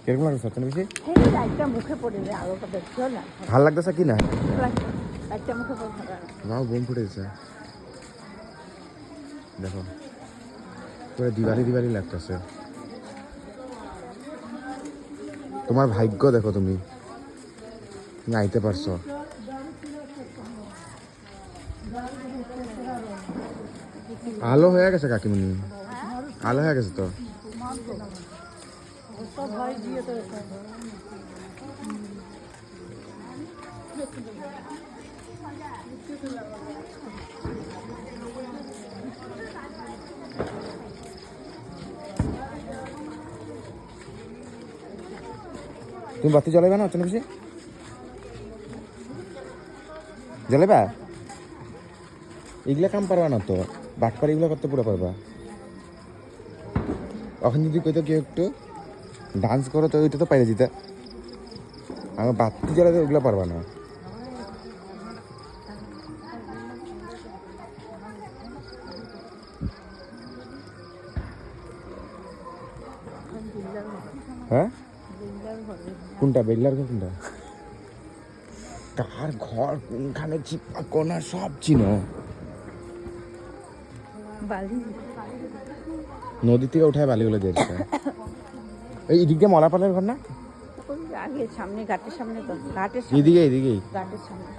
কিরকম লাগছে সবচেয়ে বেশি? লাইটটা মুখে পড়ে যায়, আলোটা দেখছিও না। ভাল লাগতেছে কি না? লাইটটা মুখে পড়ে ভালো। নাও বোম ফুটেছে, দেখো পুরো দিবালি দিবালি লাগতেছে। তোমার ভাগ্য দেখো, তুমি আইতে পারছো। আলো হয়ে গেছে কাকিমনি, আলো হয়ে গেছে তো। তুমি বাতি জ্বলাইবা না অচেনা বেশি? জ্বলাইবা? এগুলা কাম পারবা না তো, বাটপার এগুলো করতে পুরো পারবা। এখন যদি কইতো কেউ একটু ডান্স করো তো ওইটা তো পাইরে যেতে। আমার বাতি জ্বলাতে ওগুলো পারবা না। হ্যাঁ কোনটা বেল্লার ঘর? কোনটা কার ঘর কোনখানে চিপা কোনা সব চিনো। নদী থেকে উঠায় বালিগুলো দিয়েছে। এই এদিক দিয়ে মলাপালের ঘর না? আগে সামনে ঘাটের সামনে তো, ঘাটের এদিকে এদিকেই ঘাটের সামনে।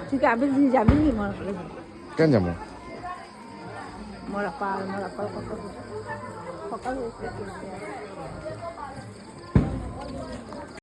তুই কি আবির দিন যাবি নি মরাপালে? কেন যাবো? মরাপাল কত সকাল হয়েছে।